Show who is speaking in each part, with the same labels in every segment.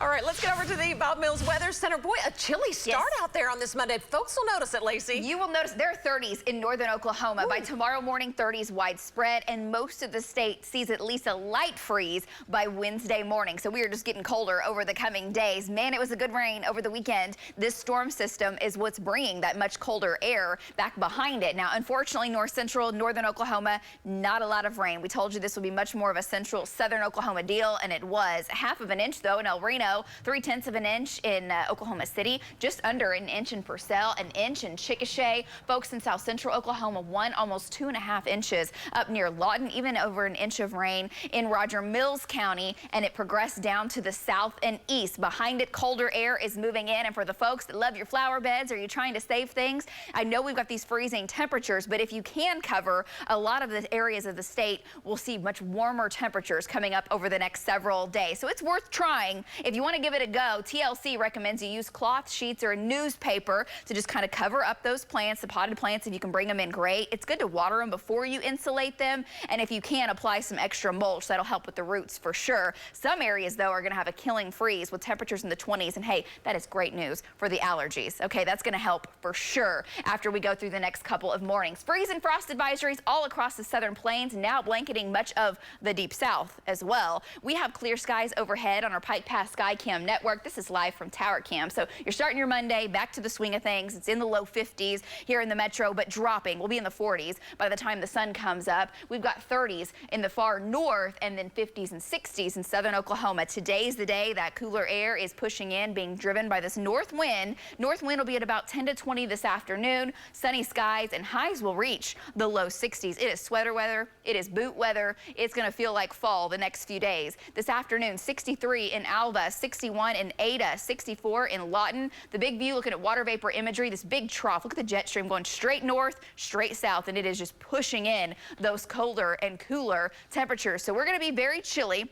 Speaker 1: All right, let's get over to the Bob Mills Weather Center. Boy, a chilly start out there on this Monday. Folks will notice it, Lacey.
Speaker 2: You will notice there are 30s in northern Oklahoma. By tomorrow morning, 30s widespread, and most of the state sees at least a light freeze by Wednesday morning. So we are just getting colder over the coming days. Man, it was a good rain over the weekend. This storm system is what's bringing that much colder air back behind it. Now, unfortunately, north central, northern Oklahoma, not a lot of rain. We told you this would be much more of a central southern Oklahoma deal, and it was. Half of an inch, though, in El Reno. 3/10 of an inch in Oklahoma City, just under an inch in Purcell, an inch in Chickasha. Folks in south central Oklahoma, almost 2.5 inches up near Lawton, even over an inch of rain in Roger Mills County, and it progressed down to the south and east. Behind it, colder air is moving in, and for the folks that love your flower beds, are you trying to save things? I know we've got these freezing temperatures, but if you can cover a lot of the areas of the state, we'll see much warmer temperatures coming up over the next several days. So it's worth trying. If you want to give it a go, TLC recommends you use cloth sheets or a newspaper to just kind of cover up those plants, the potted plants. If you can bring them in, great. It's good to water them before you insulate them, and if you can, apply some extra mulch. That'll help with the roots for sure. Some areas, though, are going to have a killing freeze with temperatures in the 20s, and hey, that is great news for the allergies. Okay, that's going to help for sure after we go through the next couple of mornings. Freeze and frost advisories all across the southern plains, now blanketing much of the deep south as well. We have clear skies overhead on our Pike Pass Sky Cam network. This is live from Tower Cam. So you're starting your Monday back to the swing of things. It's in the low 50s here in the metro, but dropping. We'll be in the 40s by the time the sun comes up. We've got 30s in the far north and then 50s and 60s in southern Oklahoma. Today's the day that cooler air is pushing in, being driven by this north wind. North wind will be at about 10 to 20 this afternoon. Sunny skies and highs will reach the low 60s. It is sweater weather. It is boot weather. It's going to feel like fall the next few days. This afternoon, 63 in Alva, 61 in Ada, 64 in Lawton. The big view looking at water vapor imagery, this big trough. Look at the jet stream going straight north, straight south, and it is just pushing in those colder and cooler temperatures. So we're going to be very chilly.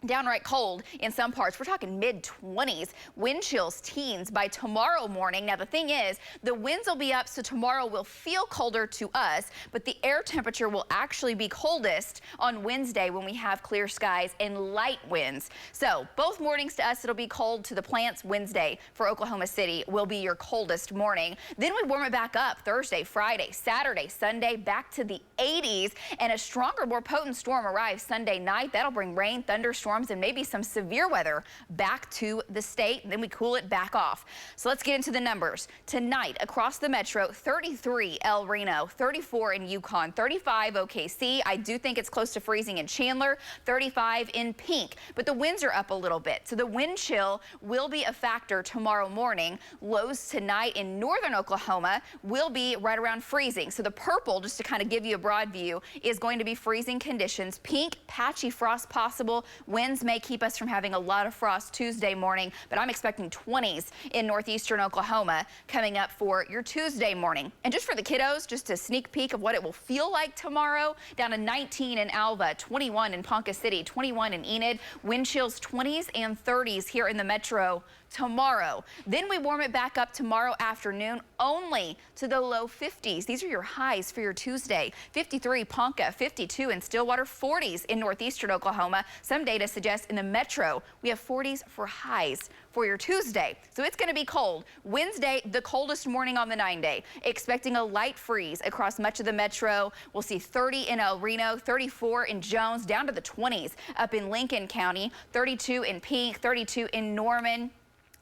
Speaker 2: Downright cold in some parts. We're talking mid-20s, wind chills, teens by tomorrow morning. Now, the thing is, the winds will be up, so tomorrow will feel colder to us, but the air temperature will actually be coldest on Wednesday when we have clear skies and light winds. So both mornings to us, it'll be cold. To the plants, Wednesday for Oklahoma City will be your coldest morning. Then we warm it back up Thursday, Friday, Saturday, Sunday, back to the 80s, and a stronger, more potent storm arrives Sunday night. That'll bring rain, thunderstorms, and maybe some severe weather back to the state. And then we cool it back off. So let's get into the numbers. Tonight across the metro, 33 El Reno, 34 in Yukon, 35 OKC. I do think it's close to freezing in Chandler, 35 in Pink. But the winds are up a little bit, so the wind chill will be a factor tomorrow morning. Lows tonight in northern Oklahoma will be right around freezing. So the purple, just to kind of give you a broad view, is going to be freezing conditions. Pink, patchy frost possible. Winds may keep us from having a lot of frost Tuesday morning, but I'm expecting 20s in northeastern Oklahoma coming up for your Tuesday morning. And just for the kiddos, just a sneak peek of what it will feel like tomorrow, down to 19 in Alva, 21 in Ponca City, 21 in Enid, wind chills 20s and 30s here in the metro tomorrow. Then we warm it back up tomorrow afternoon only to the low 50s. These are your highs for your Tuesday. 53 Ponca, 52 in Stillwater, 40s in northeastern Oklahoma. Some data suggests in the metro we have 40s for highs for your Tuesday. So it's going to be cold. Wednesday, the coldest morning on the 9-day. Expecting a light freeze across much of the metro. We'll see 30 in El Reno, 34 in Jones, down to the 20s up in Lincoln County, 32 in Pink, 32 in Norman.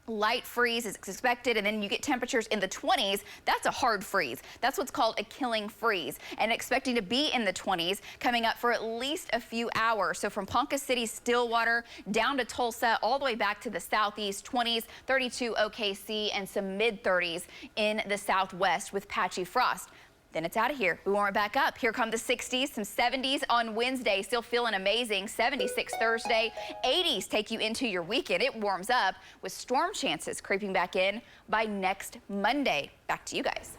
Speaker 2: Light freeze is expected, and then you get temperatures in the 20s. That's a hard freeze. That's what's called a killing freeze, and expecting to be in the 20s coming up for at least a few hours. So from Ponca City, Stillwater, down to Tulsa, all the way back to the southeast, 20s, 32 OKC, and some mid-30s in the southwest with patchy frost. Then it's out of here. We warm it back up. Here come the 60s, some 70s on Wednesday. Still feeling amazing. 76 Thursday. 80s take you into your weekend. It warms up with storm chances creeping back in by next Monday. Back to you guys.